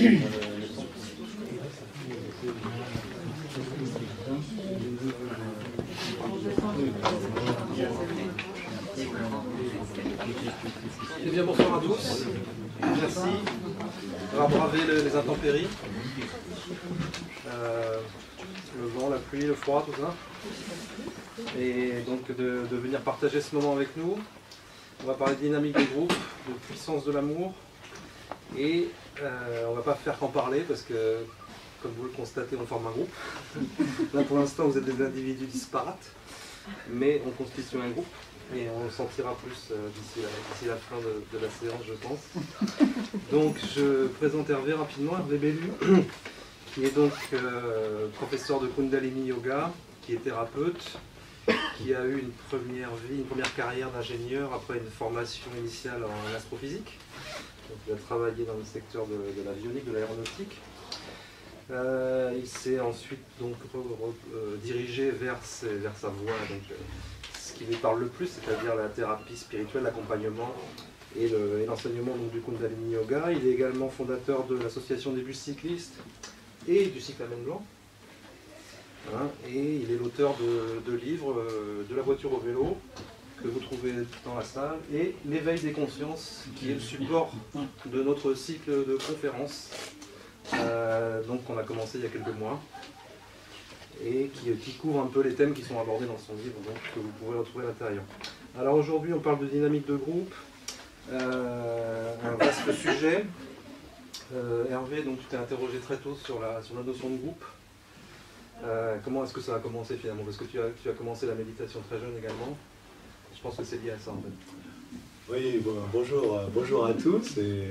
Eh bien, bonsoir à tous. Merci d'avoir bravé les intempéries. Le vent, la pluie, le froid, tout ça. Et donc de venir partager ce moment avec nous. On va parler de dynamique de groupe, de puissance de l'amour. Et on ne va pas faire qu'en parler parce que, comme vous le constatez, on forme un groupe. Là, pour l'instant, vous êtes des individus disparates, mais on constitue un groupe. Et on le sentira plus d'ici la fin de la séance, je pense. Donc, je présente Hervé rapidement, Hervé Bellu, qui est donc professeur de Kundalini Yoga, qui est thérapeute, qui a eu une première carrière d'ingénieur après une formation initiale en astrophysique. Donc, il a travaillé dans le secteur de l'avionique, de l'aéronautique. Il s'est ensuite donc dirigé vers sa voie. Donc, ce qui lui parle le plus, c'est-à-dire la thérapie spirituelle, l'accompagnement et l'enseignement du Kundalini Yoga. Il est également fondateur de l'association des bus cyclistes et du cyclamen blanc. Et il est l'auteur de livres de la voiture au vélo, que vous trouvez dans la salle, et l'éveil des consciences, qui est le support de notre cycle de conférences, donc qu'on a commencé il y a quelques mois. Et qui couvre un peu les thèmes qui sont abordés dans son livre, donc, que vous pourrez retrouver à l'intérieur. Alors aujourd'hui, on parle de dynamique de groupe, un vaste sujet. Hervé, donc tu t'es interrogé très tôt sur la notion de groupe. Comment est-ce que ça a commencé finalement? Parce que tu as commencé la méditation très jeune également. Je pense que c'est lié à ça en fait. Oui, bonjour à tous et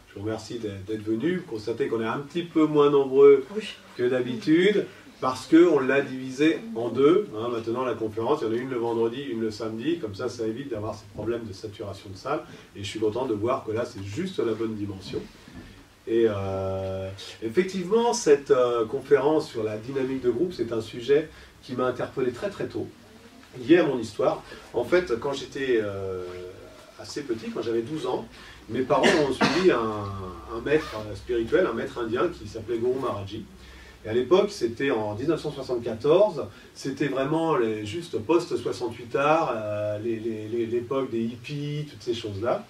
je vous remercie d'être venus. Constatez qu'on est un petit peu moins nombreux que d'habitude. Parce qu'on l'a divisé en deux. Maintenant, la conférence, il y en a une le vendredi, une le samedi. Comme ça évite d'avoir ces problèmes de saturation de salle. Et je suis content de voir que là, c'est juste la bonne dimension. Et effectivement, cette conférence sur la dynamique de groupe, c'est un sujet qui m'a interpellé très très tôt. Hier, mon histoire. En fait, quand j'étais assez petit, quand j'avais 12 ans, mes parents ont suivi un maître spirituel, un maître indien qui s'appelait Guru Maharaji. Et à l'époque, c'était en 1974, c'était vraiment juste post-68 art, l'époque des hippies, toutes ces choses-là.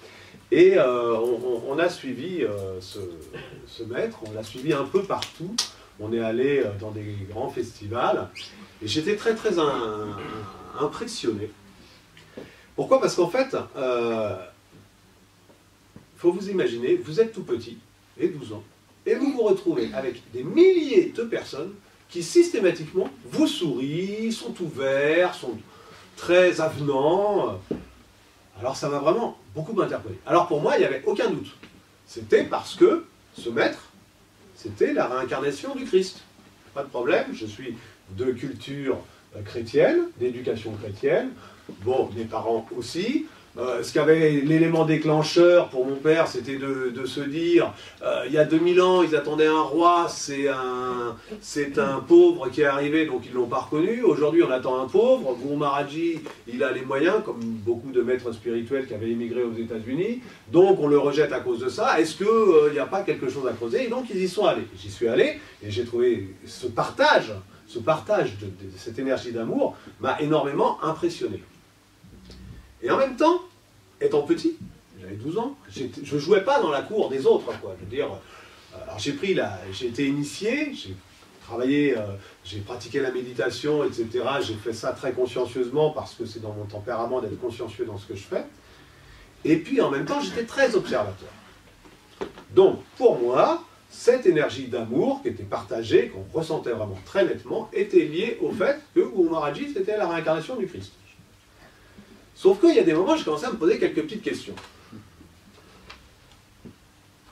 Et on a suivi ce maître, on l'a suivi un peu partout. On est allé dans des grands festivals. Et j'étais très très impressionné. Pourquoi? Parce qu'en fait, faut vous imaginer, vous êtes tout petit, et 12 ans. Et vous vous retrouvez avec des milliers de personnes qui systématiquement vous sourient, sont ouverts, sont très avenants. Alors ça m'a vraiment beaucoup interpellé. Alors pour moi, il n'y avait aucun doute. C'était parce que ce maître, c'était la réincarnation du Christ. Pas de problème, je suis de culture chrétienne, d'éducation chrétienne. Bon, mes parents aussi. Ce qu'avait l'élément déclencheur pour mon père, c'était de se dire il y a 2000 ans, ils attendaient un roi, c'est un pauvre qui est arrivé, donc ils ne l'ont pas reconnu. Aujourd'hui, on attend un pauvre. Guru Maharaji, il a les moyens, comme beaucoup de maîtres spirituels qui avaient émigré aux États-Unis, donc on le rejette à cause de ça. Est-ce qu'il n'y a pas quelque chose à creuser? Et donc ils y sont allés. J'y suis allé et j'ai trouvé ce partage de cette énergie d'amour m'a énormément impressionné. Et en même temps, étant petit, j'avais 12 ans, je ne jouais pas dans la cour des autres, quoi. Je veux dire, alors j'ai été initié, j'ai travaillé, j'ai pratiqué la méditation, etc. J'ai fait ça très consciencieusement parce que c'est dans mon tempérament d'être consciencieux dans ce que je fais. Et puis en même temps, j'étais très observateur. Donc, pour moi, cette énergie d'amour qui était partagée, qu'on ressentait vraiment très nettement, était liée au fait que Guru Maharaji, c'était la réincarnation du Christ. Sauf qu'il y a des moments où j'ai commencé à me poser quelques petites questions.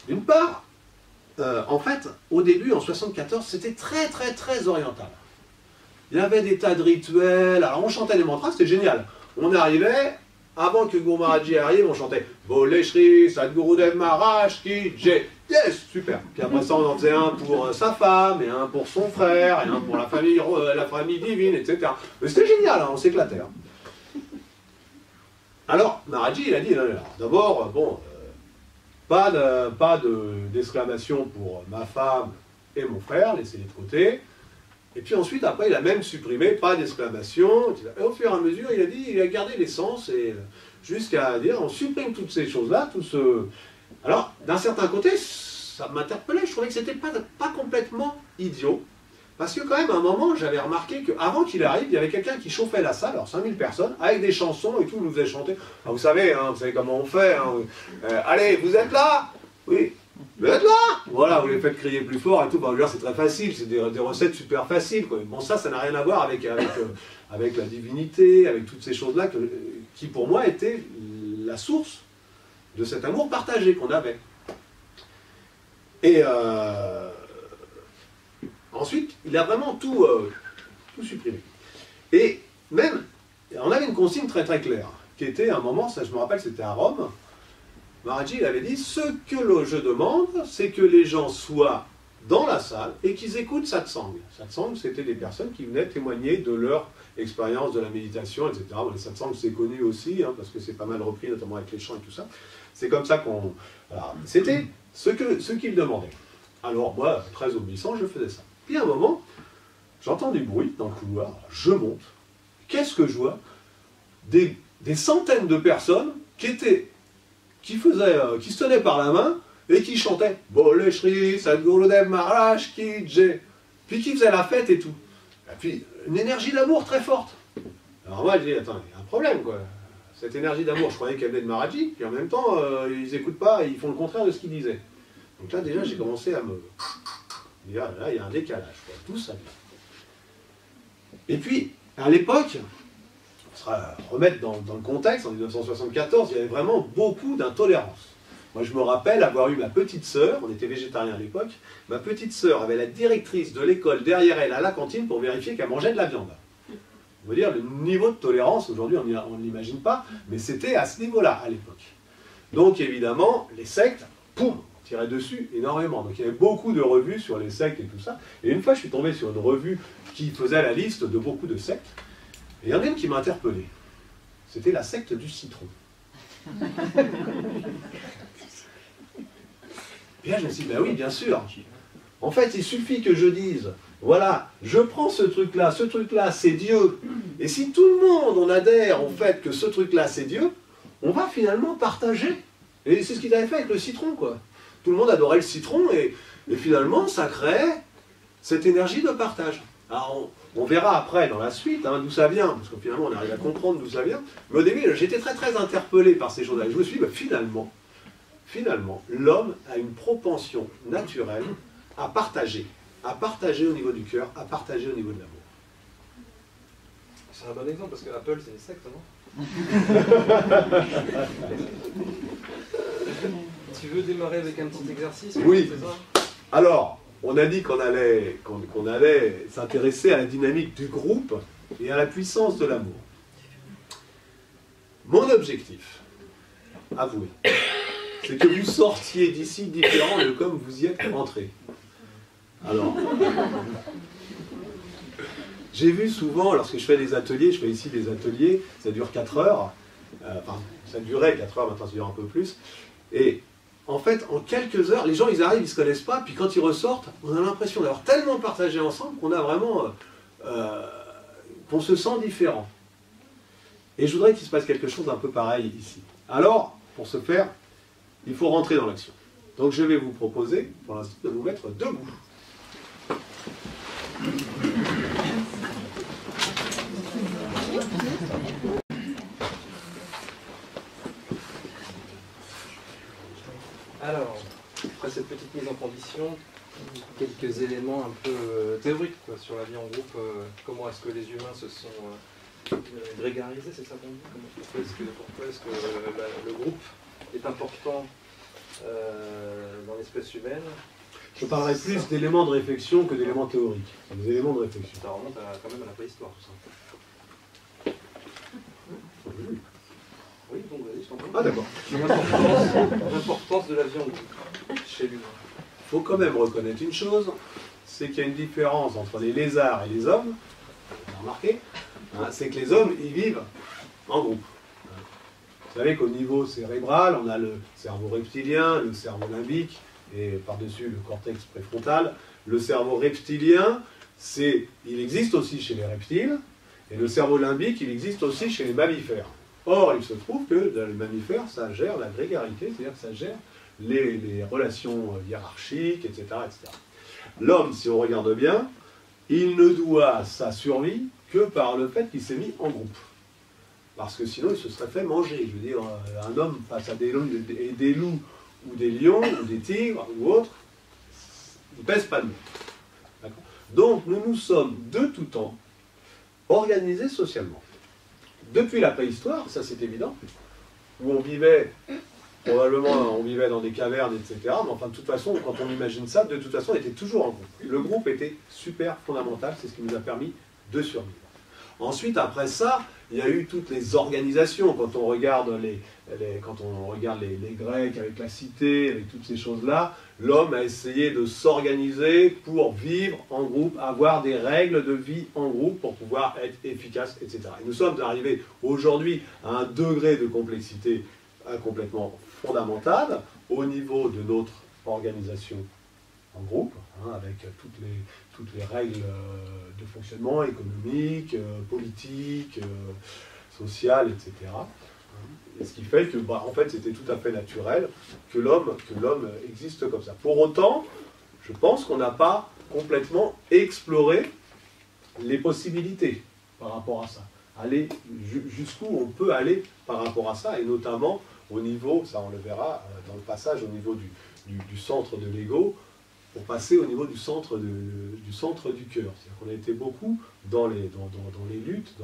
D'une part, en fait, au début, en 74, c'était très, très, très oriental. Il y avait des tas de rituels, alors on chantait des mantras, c'était génial. On arrivait, avant que Guru Maharaji arrive, on chantait « Bole Shri Sadgurudev Maharaj Ki Jai ». Yes, super. Puis après ça, on en faisait un pour sa femme, et un pour son frère, et un pour la famille divine, etc. Mais c'était génial, hein, on s'éclatait. Hein. Alors, Maharaji, il a dit, d'abord, bon, Pas d'exclamation pour ma femme et mon frère, laissez-les de côté. Et puis ensuite, après, il a même supprimé, pas d'exclamation. Et au fur et à mesure, il a gardé l'essence, et jusqu'à dire, on supprime toutes ces choses-là, tout ce... Alors, d'un certain côté, ça m'interpellait, je trouvais que c'était pas complètement idiot. Parce que quand même, à un moment, j'avais remarqué qu'avant qu'il arrive, il y avait quelqu'un qui chauffait la salle, alors 5000 personnes, avec des chansons et tout, il nous faisait chanter. Alors, vous savez comment on fait. Allez, vous êtes là? Oui. Vous êtes là? Voilà, vous les faites crier plus fort et tout. Bah, c'est très facile, c'est des recettes super faciles, quoi. Bon, ça n'a rien à voir avec la divinité, avec toutes ces choses-là, qui pour moi étaient la source de cet amour partagé qu'on avait. Et ensuite, il a vraiment tout supprimé. Et même, on avait une consigne très très claire, qui était à un moment, ça je me rappelle, c'était à Rome. Maharaji il avait dit, ce que je demande, c'est que les gens soient dans la salle et qu'ils écoutent satsang. Satsang, c'était des personnes qui venaient témoigner de leur expérience de la méditation, etc. Bon, les satsang, c'est connu aussi, parce que c'est pas mal repris, notamment avec les chants et tout ça. C'est comme ça qu'on... Voilà. C'était ce qu'ils demandaient. Alors moi, très obéissant, je faisais ça. Puis à un moment, j'entends du bruit dans le couloir, je monte. Qu'est-ce que je vois? Des centaines de personnes qui se tenaient par la main et qui chantaient « Bole Shri Sadgurudev Maharaj Ki Jai » puis qui faisaient la fête et tout. Et puis, une énergie d'amour très forte. Alors moi, je dis « Attends, il y a un problème, quoi. Cette énergie d'amour, je croyais qu'elle venait de Maharaji, puis en même temps, ils n'écoutent pas, ils font le contraire de ce qu'ils disaient. » Donc là, déjà, j'ai commencé à me... dire, là, il y a un décalage, quoi. Tout ça vient. Et puis, à l'époque, on se remettre dans le contexte, en 1974, il y avait vraiment beaucoup d'intolérance. Moi, je me rappelle avoir eu ma petite sœur, on était végétariens à l'époque, ma petite sœur avait la directrice de l'école derrière elle à la cantine pour vérifier qu'elle mangeait de la viande. On veut dire, le niveau de tolérance, aujourd'hui, on ne l'imagine pas, mais c'était à ce niveau-là, à l'époque. Donc, évidemment, les sectes, poum, tiraient dessus énormément. Donc, il y avait beaucoup de revues sur les sectes et tout ça. Et une fois, je suis tombé sur une revue qui faisait la liste de beaucoup de sectes. Et il y en a une qui m'a interpellé. C'était la secte du citron. Et là, je me suis dit, ben oui, bien sûr. En fait, il suffit que je dise, voilà, je prends ce truc-là, c'est Dieu. Et si tout le monde, on adhère au fait que ce truc-là, c'est Dieu, on va finalement partager. Et c'est ce qu'ils avaient fait avec le citron, quoi. Tout le monde adorait le citron, et finalement, ça crée cette énergie de partage. Alors, on verra après, dans la suite, d'où ça vient, parce que finalement, on arrive à comprendre d'où ça vient. Mais au début, j'étais très très interpellé par ces choses-là. Et je me suis dit, ben, finalement, l'homme a une propension naturelle à partager au niveau du cœur, à partager au niveau de l'amour. C'est un bon exemple, parce que Apple, c'est une secte, non? Tu veux démarrer avec un petit exercice? Oui. C'est ça? Alors, on a dit qu'on allait s'intéresser à la dynamique du groupe et à la puissance de l'amour. Mon objectif, avouez, c'est que vous sortiez d'ici différents de comme vous y êtes entrés. Alors, j'ai vu souvent, lorsque je fais des ateliers, je fais ici des ateliers, ça dure 4 heures, enfin, ça durait 4 heures, maintenant ça dure un peu plus, et en fait, en quelques heures, les gens, ils arrivent, ils ne se connaissent pas, puis quand ils ressortent, on a l'impression d'avoir tellement partagé ensemble qu'on a vraiment... qu'on se sent différent. Et je voudrais qu'il se passe quelque chose d'un peu pareil ici. Alors, pour ce faire, il faut rentrer dans l'action. Donc je vais vous proposer, pour l'instant, de vous mettre debout. Alors, après cette petite mise en condition, quelques éléments un peu théoriques quoi, sur la vie en groupe. Comment est-ce que les humains se sont grégarisés, c'est ça qu'on dit? Pourquoi est-ce que le groupe est important dans l'espèce humaine? Je parlerai plus d'éléments de réflexion que d'éléments théoriques. Des éléments de réflexion. Ça remonte quand même à la préhistoire, tout ça. Oui, donc vas-y, je t'en prie. Ah d'accord. L'importance de la vie en groupe chez l'humain. Il faut quand même reconnaître une chose, c'est qu'il y a une différence entre les lézards et les hommes. Vous avez remarqué, c'est que les hommes, ils vivent en groupe. savez qu'au niveau cérébral, on a le cerveau reptilien, le cerveau limbique, et par-dessus le cortex préfrontal. Le cerveau reptilien, il existe aussi chez les reptiles, et le cerveau limbique, il existe aussi chez les mammifères. Or, il se trouve que dans les mammifères, ça gère la grégarité, c'est-à-dire que ça gère les relations hiérarchiques, etc., etc. L'homme, si on regarde bien, il ne doit sa survie que par le fait qu'il s'est mis en groupe. Parce que sinon, il se serait fait manger. Je veux dire, un homme face à des loups ou des lions, ou des tigres, ou autres, il ne pèse pas de mots. Donc, nous nous sommes de tout temps organisés socialement. Depuis la préhistoire, ça c'est évident, où on vivait, probablement on vivait dans des cavernes, etc. Mais enfin, de toute façon, quand on imagine ça, de toute façon, on était toujours en groupe. Le groupe était super fondamental, c'est ce qui nous a permis de survivre. Ensuite, après ça, il y a eu toutes les organisations. Quand on regarde les Grecs avec la cité, avec toutes ces choses-là, l'homme a essayé de s'organiser pour vivre en groupe, avoir des règles de vie en groupe pour pouvoir être efficace, etc. Et nous sommes arrivés aujourd'hui à un degré de complexité complètement fondamental au niveau de notre organisation en groupe, avec toutes les règles de fonctionnement économique, politique, social, etc. Et ce qui fait que, en fait, c'était tout à fait naturel que l'homme existe comme ça. Pour autant, je pense qu'on n'a pas complètement exploré les possibilités par rapport à ça. Aller jusqu'où on peut aller par rapport à ça, et notamment au niveau, ça on le verra dans le passage, au niveau du centre de l'ego, pour passer au niveau du centre du cœur. C'est-à-dire qu'on a été beaucoup dans les luttes,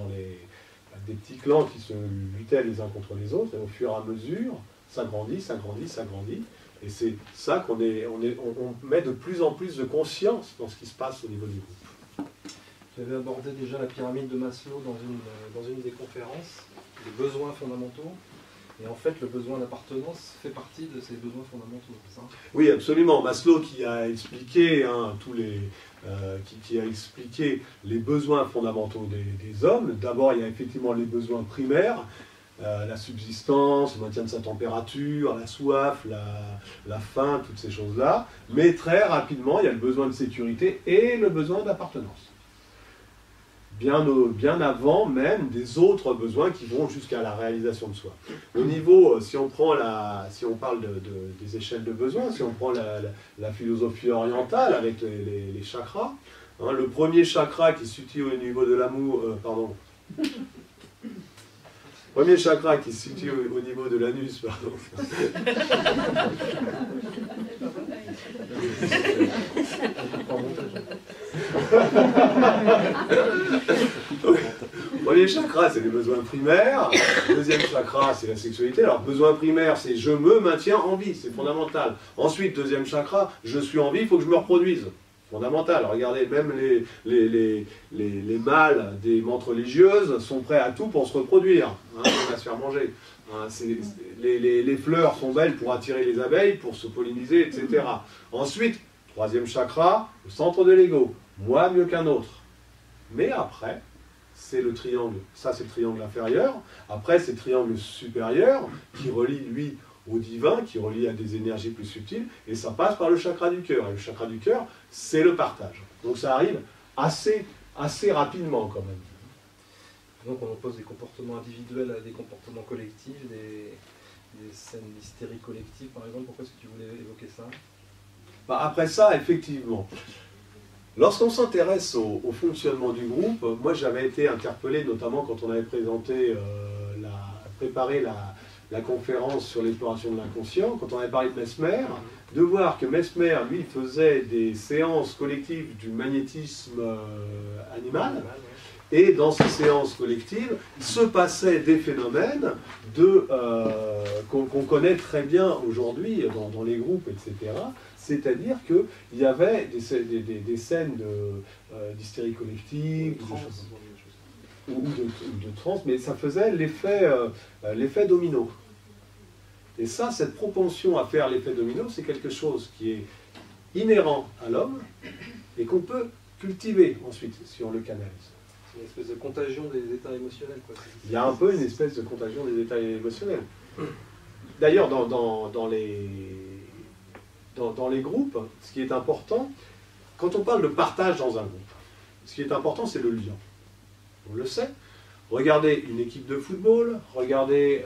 des petits clans qui se luttaient les uns contre les autres, et au fur et à mesure, ça grandit, ça grandit, ça grandit, et c'est ça qu'on met de plus en plus de conscience dans ce qui se passe au niveau du groupe. Tu avais abordé déjà la pyramide de Maslow dans une des conférences, les besoins fondamentaux. Et en fait, le besoin d'appartenance fait partie de ces besoins fondamentaux, c'est ça ? Oui, absolument. Maslow qui a expliqué qui a expliqué les besoins fondamentaux des hommes. D'abord, il y a effectivement les besoins primaires, la subsistance, le maintien de sa température, la soif, la faim, toutes ces choses-là. Mais très rapidement, il y a le besoin de sécurité et le besoin d'appartenance. Bien avant même des autres besoins qui vont jusqu'à la réalisation de soi. Au niveau, si on parle des échelles de besoins, si on prend la philosophie orientale avec les chakras, le premier chakra qui se situe au niveau de l'amour, premier chakra qui se situe au niveau de l'anus, Premier chakra, c'est les besoins primaires. Deuxième chakra, c'est la sexualité. Alors, besoin primaire, c'est je me maintiens en vie, c'est fondamental. Ensuite, deuxième chakra, je suis en vie, il faut que je me reproduise. Fondamental. Regardez, même les mâles des mantes religieuses sont prêts à tout pour se reproduire. On va se faire manger. Les fleurs sont belles pour attirer les abeilles, pour se polliniser, etc. Ensuite, troisième chakra, le centre de l'ego. Moi mieux qu'un autre. Mais après, c'est le triangle. Ça, c'est le triangle inférieur. Après, c'est le triangle supérieur qui relie, lui, au divin, qui relie à des énergies plus subtiles. Et ça passe par le chakra du cœur. Et le chakra du cœur, c'est le partage. Donc ça arrive assez rapidement quand même. Donc on oppose des comportements individuels à des comportements collectifs, des scènes d'hystérie collective par exemple. Pourquoi est-ce que tu voulais évoquer ça ? Après ça, effectivement, lorsqu'on s'intéresse au fonctionnement du groupe, moi j'avais été interpellé, notamment quand on avait préparé la conférence sur l'exploration de l'inconscient, quand on avait parlé de Mesmer, de voir que Mesmer, lui, faisait des séances collectives du magnétisme animal, et dans ces séances collectives, il se passait des phénomènes qu'on connaît très bien aujourd'hui dans les groupes, etc., c'est-à-dire qu'il y avait des scènes d'hystérie collective, ou de trans, mais ça faisait l'effet domino. Et ça, cette propension à faire l'effet domino, c'est quelque chose qui est inhérent à l'homme et qu'on peut cultiver ensuite si on le canalise. Une espèce de contagion des états émotionnels, quoi. Il y a un peu une espèce de contagion des états émotionnels. D'ailleurs, dans les groupes, ce qui est important, quand on parle de partage dans un groupe, ce qui est important, c'est le lien. On le sait. Regardez une équipe de football, regardez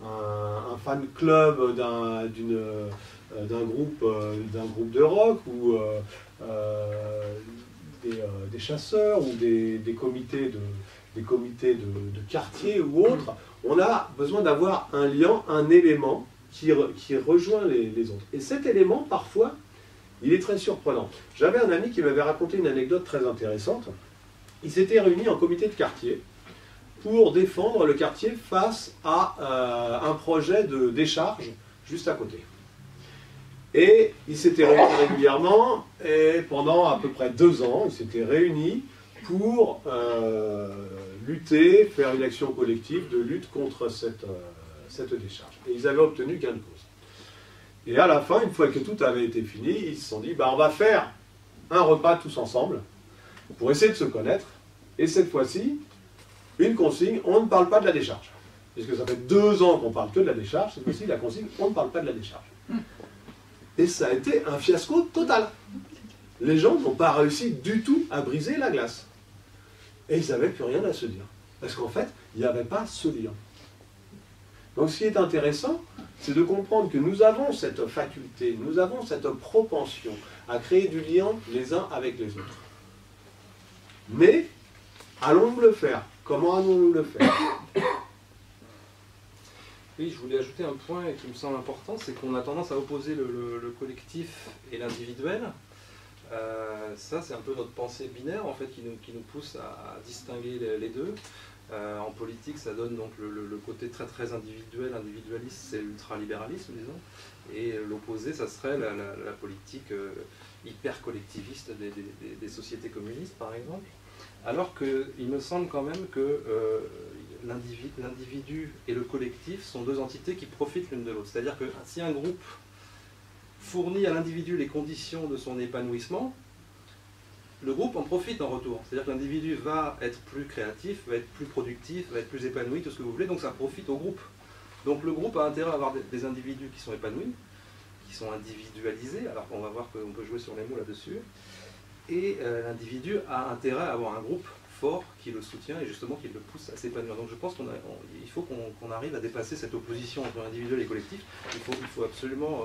un fan club d'un groupe de rock, ou des chasseurs, ou des comités de quartier ou autres. On a besoin d'avoir un lien, un élément qui rejoint les autres. Et cet élément, parfois, il est très surprenant. J'avais un ami qui m'avait raconté une anecdote très intéressante. Il s'était réuni en comité de quartier pour défendre le quartier face à un projet de décharge juste à côté. Et ils s'étaient réunis régulièrement, et pendant à peu près 2 ans, ils s'étaient réunis pour lutter, faire une action collective de lutte contre cette décharge. Et ils avaient obtenu gain de cause. Et à la fin, une fois que tout avait été fini, ils se sont dit, bah, on va faire un repas tous ensemble pour essayer de se connaître. Et cette fois-ci, une consigne, on ne parle pas de la décharge. Puisque ça fait 2 ans qu'on parle que de la décharge, cette fois-ci, la consigne, on ne parle pas de la décharge. Et ça a été un fiasco total. Les gens n'ont pas réussi du tout à briser la glace. Et ils n'avaient plus rien à se dire. Parce qu'en fait, il n'y avait pas ce lien. Donc ce qui est intéressant, c'est de comprendre que nous avons cette faculté, nous avons cette propension à créer du lien les uns avec les autres. Mais, allons-nous le faire? Comment allons-nous le faire? Oui, je voulais ajouter un point qui me semble important, c'est qu'on a tendance à opposer le collectif et l'individuel. Ça, c'est un peu notre pensée binaire, en fait, qui nous pousse à distinguer les deux. En politique, ça donne donc le côté très très individuel, individualiste, c'est l'ultralibéralisme, disons. Et l'opposé, ça serait la politique hyper collectiviste des sociétés communistes, par exemple. Alors qu'il me semble quand même que l'individu et le collectif sont 2 entités qui profitent l'une de l'autre. C'est-à-dire que si un groupe fournit à l'individu les conditions de son épanouissement, le groupe en profite en retour. C'est-à-dire que l'individu va être plus créatif, va être plus productif, va être plus épanoui, tout ce que vous voulez, donc ça profite au groupe. Donc le groupe a intérêt à avoir des individus qui sont épanouis, qui sont individualisés, alors qu'on va voir qu'on peut jouer sur les mots là-dessus. Et l'individu a intérêt à avoir un groupe fort qui le soutient et justement qui le pousse à s'épanouir. Donc je pense qu'il faut qu'on arrive à dépasser cette opposition entre individuel et collectif. Il faut absolument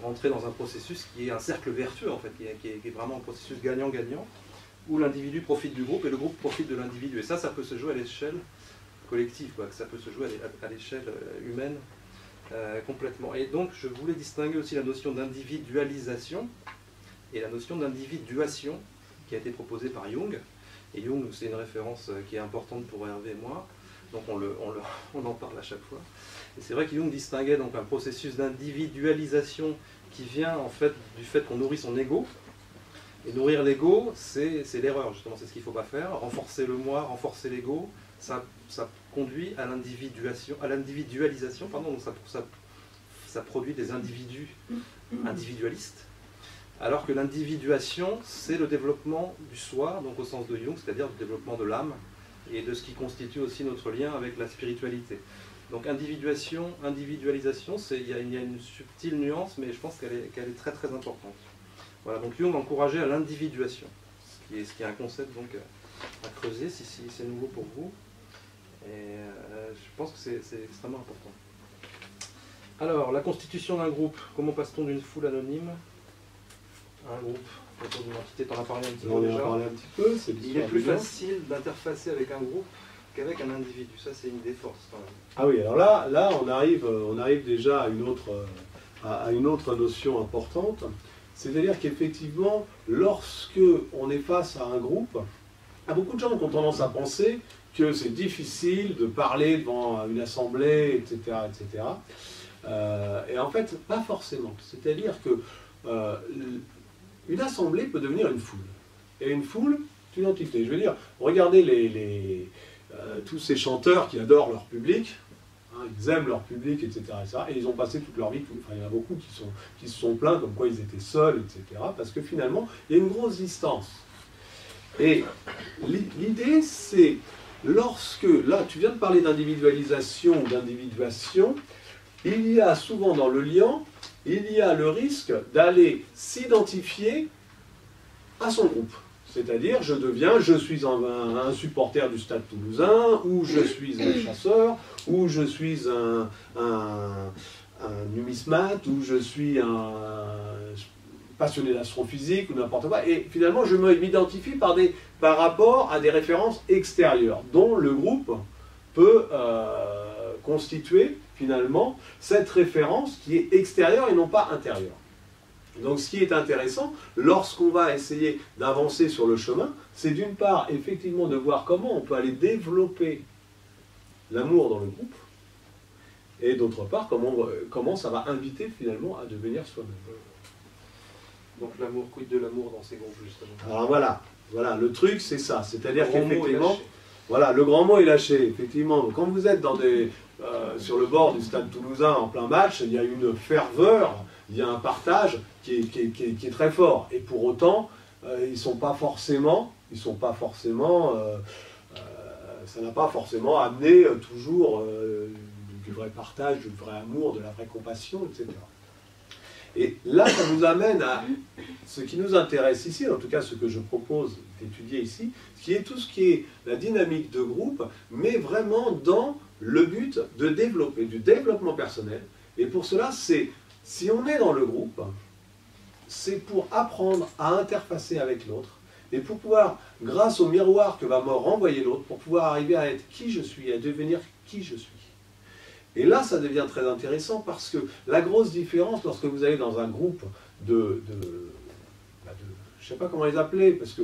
rentrer dans un processus qui est un cercle vertueux, en fait, qui est vraiment un processus gagnant-gagnant, où l'individu profite du groupe et le groupe profite de l'individu. Et ça peut se jouer à l'échelle collective, quoi, que ça peut se jouer à l'échelle humaine complètement. Et donc je voulais distinguer aussi la notion d'individualisation et la notion d'individuation qui a été proposée par Jung. Et Jung, c'est une référence qui est importante pour Hervé et moi, donc on en parle à chaque fois. Et c'est vrai que Jung distinguait donc un processus d'individualisation qui vient en fait du fait qu'on nourrit son ego. Et nourrir l'ego, c'est l'erreur, justement, c'est ce qu'il ne faut pas faire. Renforcer le moi, renforcer l'ego, ça conduit à l'individualisation, donc ça produit des individus individualistes. Alors que l'individuation, c'est le développement du soi, donc au sens de Jung, c'est-à-dire le développement de l'âme, et de ce qui constitue aussi notre lien avec la spiritualité. Donc individualisation, il y a une subtile nuance, mais je pense qu'elle est très très importante. Voilà, donc Jung encourageait à l'individuation, ce qui est un concept donc à creuser si c'est nouveau pour vous. Et je pense que c'est extrêmement important. Alors, la constitution d'un groupe, comment passe-t-on d'une foule anonyme à un groupe autour d'une entité? T'en as parlé un petit peu déjà. On en a parlé un petit peu, Il est plus facile d'interfacer avec un groupe qu'avec un individu. Ça, c'est une des forces quand même. Ah oui, alors là on arrive déjà à une autre notion importante. C'est-à-dire qu'effectivement, lorsque on est face à un groupe, beaucoup de gens ont tendance à penser que c'est difficile de parler devant une assemblée, etc. etc. Et en fait, pas forcément. C'est-à-dire que une assemblée peut devenir une foule. Et une foule, c'est une entité. Je veux dire, regardez tous ces chanteurs qui adorent leur public, hein, ils aiment leur public, etc., et ils ont passé toute leur vie, il y en a beaucoup qui se sont plaints comme quoi ils étaient seuls, etc., parce que finalement, il y a une grosse distance. Et l'idée, c'est lorsque, là, tu viens de parler d'individualisation ou d'individuation, il y a souvent dans le lien, il y a le risque d'aller s'identifier à son groupe. C'est-à-dire, je suis un supporter du Stade Toulousain, ou je suis un chasseur, ou je suis un numismate, ou je suis un passionné d'astrophysique, ou n'importe quoi. Et finalement, je m'identifie par rapport à des références extérieures, dont le groupe peut constituer finalement cette référence qui est extérieure et non pas intérieure. Donc ce qui est intéressant, lorsqu'on va essayer d'avancer sur le chemin, c'est d'une part, effectivement, de voir comment on peut aller développer l'amour dans le groupe, et d'autre part, comment ça va inviter finalement à devenir soi-même. Donc l'amour, quid de l'amour dans ces groupes, justement. Alors voilà, le truc c'est ça, c'est-à-dire qu'effectivement, voilà, le grand mot est lâché, effectivement. Quand vous êtes sur le bord du Stade Toulousain en plein match, il y a une ferveur, il y a un partage qui est très fort. Et pour autant, ils sont pas forcément, ça n'a pas forcément amené toujours du vrai partage, du vrai amour, de la vraie compassion, etc. Et là, ça nous amène à ce qui nous intéresse ici, en tout cas ce que je propose d'étudier ici, qui est tout ce qui est la dynamique de groupe, mais vraiment dans le but de développer, du développement personnel. Et pour cela, si on est dans le groupe, c'est pour apprendre à interfacer avec l'autre, et pour pouvoir, grâce au miroir que va me renvoyer l'autre, pour pouvoir arriver à être qui je suis, à devenir qui je suis. Et là, ça devient très intéressant parce que la grosse différence lorsque vous allez dans un groupe je ne sais pas comment les appeler, parce que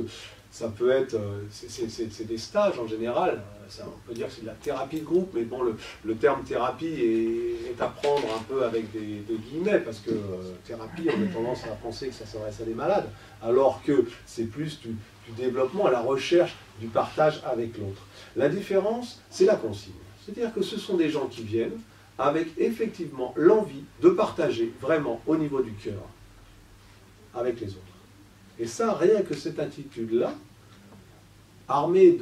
ça peut être, c'est des stages en général, on peut dire que c'est de la thérapie de groupe, mais bon, le terme thérapie est à prendre un peu avec des guillemets, parce que thérapie, on a tendance à penser que ça s'adresse à des malades, alors que c'est plus du développement, à la recherche du partage avec l'autre. La différence, c'est la consigne. C'est-à-dire que ce sont des gens qui viennent avec effectivement l'envie de partager vraiment au niveau du cœur avec les autres. Et ça, rien que cette attitude-là, armée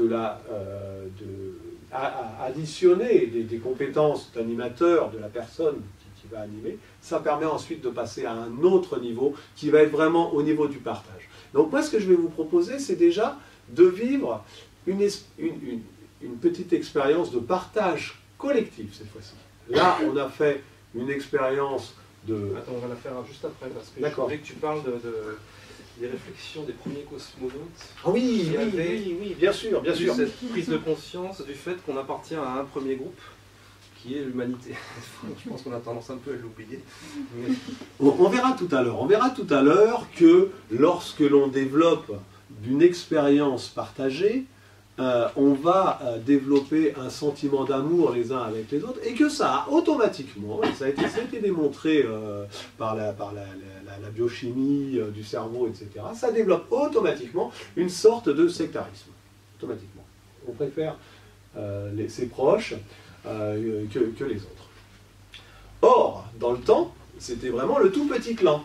additionner des compétences d'animateur de la personne qui va animer, ça permet ensuite de passer à un autre niveau qui va être vraiment au niveau du partage. Donc moi, ce que je vais vous proposer, c'est déjà de vivre une petite expérience de partage collectif cette fois-ci. Là, on a fait une expérience de... Attends, on va la faire juste après, parce que je D'accord. voulais que tu parles des réflexions des premiers cosmonautes. Ah oui, oui, bien sûr, bien sûr. Cette prise de conscience du fait qu'on appartient à un premier groupe, qui est l'humanité. Je pense qu'on a tendance un peu à l'oublier. Mais... On verra tout à l'heure. On verra tout à l'heure que lorsque l'on développe d'une expérience partagée, on va développer un sentiment d'amour les uns avec les autres, et que ça a automatiquement, et ça a été démontré par la biochimie du cerveau, etc., ça développe automatiquement une sorte de sectarisme. Automatiquement. On préfère ses proches que les autres. Or, dans le temps, c'était vraiment le tout petit clan.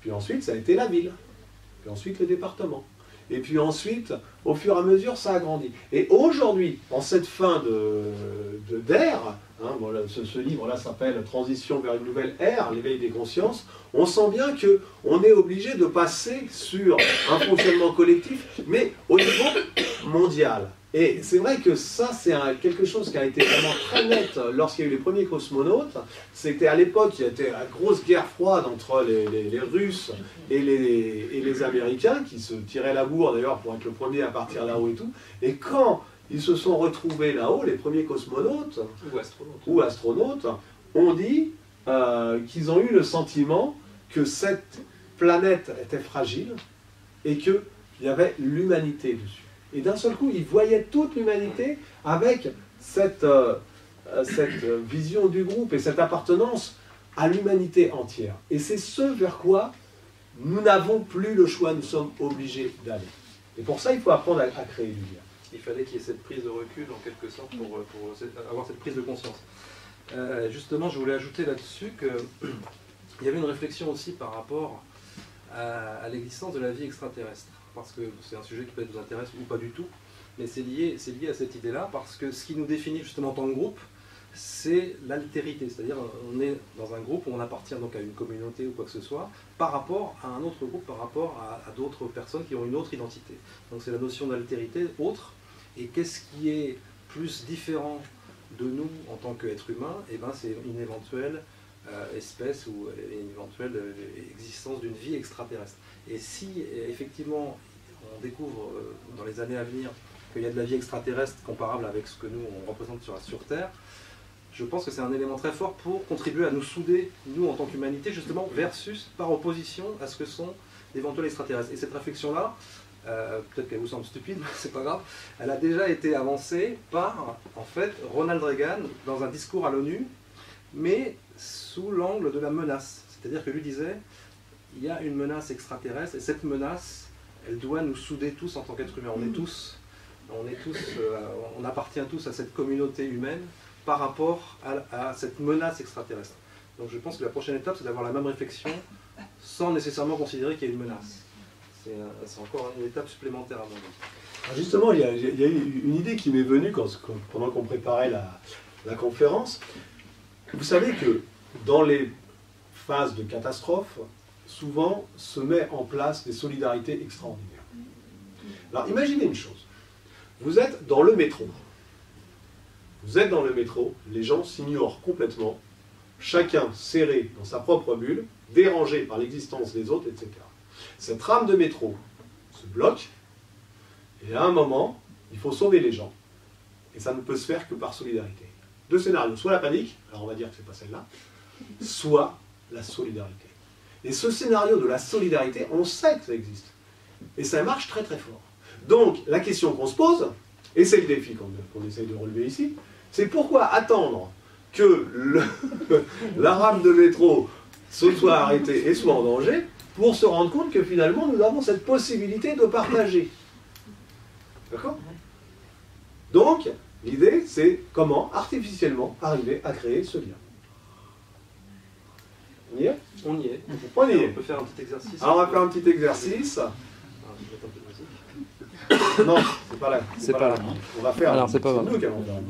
Puis ensuite, ça a été la ville. Puis ensuite, le département. Et puis ensuite, au fur et à mesure, ça a grandi. Et aujourd'hui, en cette fin d'ère, voilà, ce livre-là s'appelle « Transition vers une nouvelle ère, l'éveil des consciences », on sent bien qu'on est obligé de passer sur un fonctionnement collectif, mais au niveau mondial. Et c'est vrai que ça, c'est quelque chose qui a été vraiment très net lorsqu'il y a eu les premiers cosmonautes. C'était à l'époque, il y avait la grosse guerre froide entre les Russes et les Américains, qui se tiraient la bourre d'ailleurs pour être le premier à partir là-haut et tout. Et quand ils se sont retrouvés là-haut, les premiers cosmonautes, ou astronautes, ont dit qu'ils ont eu le sentiment que cette planète était fragile et qu'il y avait l'humanité dessus. Et d'un seul coup, ils voyaient toute l'humanité avec cette vision du groupe et cette appartenance à l'humanité entière. Et c'est ce vers quoi nous n'avons plus le choix, nous sommes obligés d'aller. Et pour ça, il faut apprendre à créer du lien. Il fallait qu'il y ait cette prise de recul, en quelque sorte, pour avoir cette prise de conscience. Justement, je voulais ajouter là-dessus qu'il y avait une réflexion aussi par rapport à l'existence de la vie extraterrestre. parce que c'est un sujet qui peut-être vous intéresse ou pas du tout, mais c'est lié à cette idée-là, parce que ce qui nous définit justement en tant que groupe, c'est l'altérité, c'est-à-dire on est dans un groupe où on appartient donc à une communauté ou quoi que ce soit, par rapport à un autre groupe, par rapport à d'autres personnes qui ont une autre identité. Donc c'est la notion d'altérité autre, et qu'est-ce qui est plus différent de nous en tant qu'être humain? Eh ben, c'est une éventuelle espèce ou une éventuelle existence d'une vie extraterrestre. Et si effectivement on découvre dans les années à venir qu'il y a de la vie extraterrestre comparable avec ce que nous on représente sur Terre, je pense que c'est un élément très fort pour contribuer à nous souder, nous en tant qu'humanité, justement, versus, par opposition à ce que sont d'éventuels extraterrestres. Et cette réflexion-là, peut-être qu'elle vous semble stupide, mais c'est pas grave, elle a déjà été avancée par, en fait, Ronald Reagan dans un discours à l'ONU, mais sous l'angle de la menace. C'est-à-dire que lui disait, il y a une menace extraterrestre, et cette menace, elle doit nous souder tous en tant qu'êtres humains. On appartient tous à cette communauté humaine par rapport à cette menace extraterrestre. Donc je pense que la prochaine étape, c'est d'avoir la même réflexion sans nécessairement considérer qu'il y a une menace. C'est encore une étape supplémentaire à mon avis. Alors justement, il y a une idée qui m'est venue pendant qu'on préparait la conférence. Vous savez que dans les phases de catastrophe, souvent se met en place des solidarités extraordinaires. Alors imaginez une chose. Vous êtes dans le métro. Vous êtes dans le métro, les gens s'ignorent complètement, chacun serré dans sa propre bulle, dérangé par l'existence des autres, etc. Cette rame de métro se bloque, et à un moment, il faut sauver les gens. Et ça ne peut se faire que par solidarité. Deux scénarios, soit la panique, alors on va dire que ce n'est pas celle-là, soit la solidarité. Et ce scénario de la solidarité, on sait que ça existe. Et ça marche très très fort. Donc, la question qu'on se pose, et c'est le défi qu'on essaye de relever ici, c'est pourquoi attendre que la rame de métro se soit arrêtée et soit en danger pour se rendre compte que finalement nous avons cette possibilité de partager. D'accord? Donc, l'idée c'est comment artificiellement arriver à créer ce lien. On y est? On y est. On y est. On peut faire un petit exercice. Alors on va faire un petit exercice. Je vais mettre un peu de musique. Non, c'est pas là. C'est pas là. On va faire. Alors, c'est pas nous qui allons faire.